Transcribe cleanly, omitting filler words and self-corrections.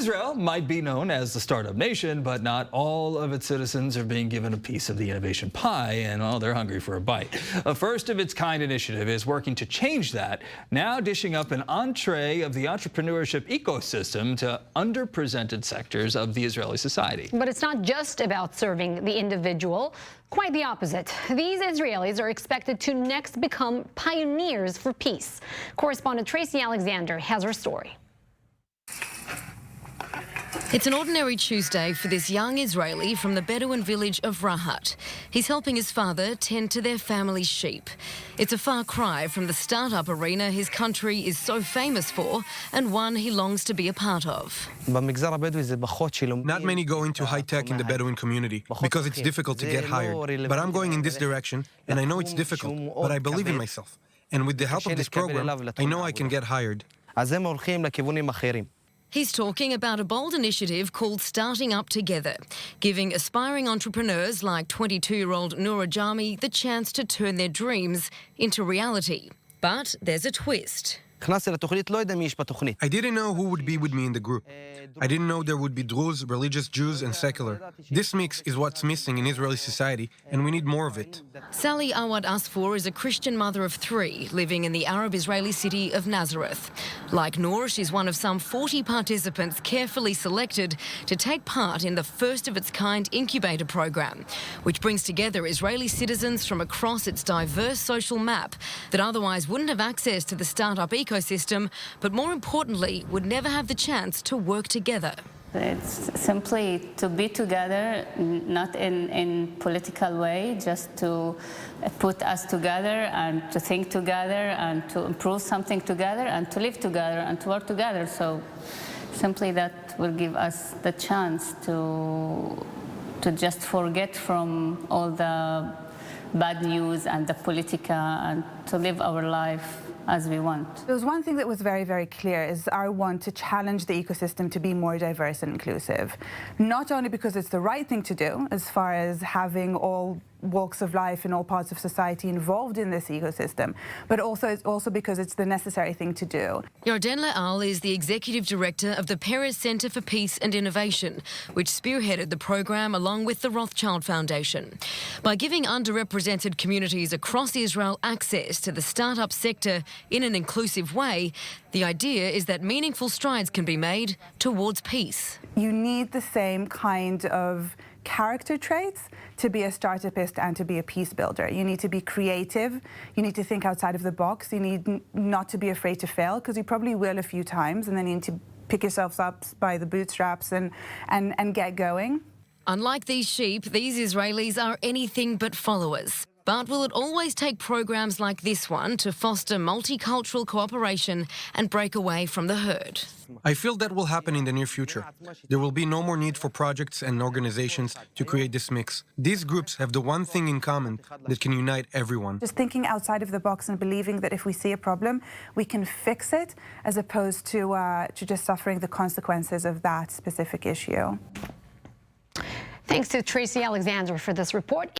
Israel might be known as the startup nation, but not all of its citizens are being given a piece of the innovation pie, and, well, they're hungry for a bite. A first-of-its-kind initiative is working to change that, now dishing up an entree of the entrepreneurship ecosystem to underrepresented sectors of the Israeli society. But it's not just about serving the individual. Quite the opposite. These Israelis are expected to next become pioneers for peace. Correspondent Tracy Alexander has her story. It's an ordinary Tuesday for this young Israeli from the Bedouin village of Rahat. He's helping his father tend to their family's sheep. It's a far cry from the startup arena his country is so famous for, and one he longs to be a part of. Not many go into high-tech in the Bedouin community because it's difficult to get hired. But I'm going in this direction, and I know it's difficult, but I believe in myself. And with the help of this program, I know I can get hired. He's talking about a bold initiative called Starting Up Together, giving aspiring entrepreneurs like 22-year-old Noura Jami the chance to turn their dreams into reality. But there's a twist. I didn't know who would be with me in the group. I didn't know there would be Druze, religious Jews, and secular. This mix is what's missing in Israeli society, and we need more of it. Sally Awad Asfour is a Christian mother of 3 living in the Arab-Israeli city of Nazareth. Like Noor, she's one of some 40 participants carefully selected to take part in the first-of-its-kind incubator program, which brings together Israeli citizens from across its diverse social map that otherwise wouldn't have access to the startup ecosystem, but more importantly, would never have the chance to work together. It's simply to be together, not in political way, just to put us together and to think together and to improve something together and to live together and to work together. So simply that will give us the chance to just forget from all the bad news and the politica and to live our life as we want. There was one thing that was very, very clear is our want to challenge the ecosystem to be more diverse and inclusive. Not only because it's the right thing to do, as far as having all walks of life and all parts of society involved in this ecosystem, but also because it's the necessary thing to do. Yarden Leal is the Executive Director of the Perez Center for Peace and Innovation, which spearheaded the program along with the Rothschild Foundation. By giving underrepresented communities across Israel access to the startup sector in an inclusive way, the idea is that meaningful strides can be made towards peace. You need the same kind of character traits to be a startupist and to be a peace builder. You need to be creative, you need to think outside of the box, you need not to be afraid to fail, because you probably will a few times, and then you need to pick yourselves up by the bootstraps and get going. Unlike these sheep, these Israelis are anything but followers. But will it always take programs like this one to foster multicultural cooperation and break away from the herd? I feel that will happen in the near future. There will be no more need for projects and organizations to create this mix. These groups have the one thing in common that can unite everyone. Just thinking outside of the box and believing that if we see a problem, we can fix it, as opposed to just suffering the consequences of that specific issue. Thanks to Tracy Alexander for this report.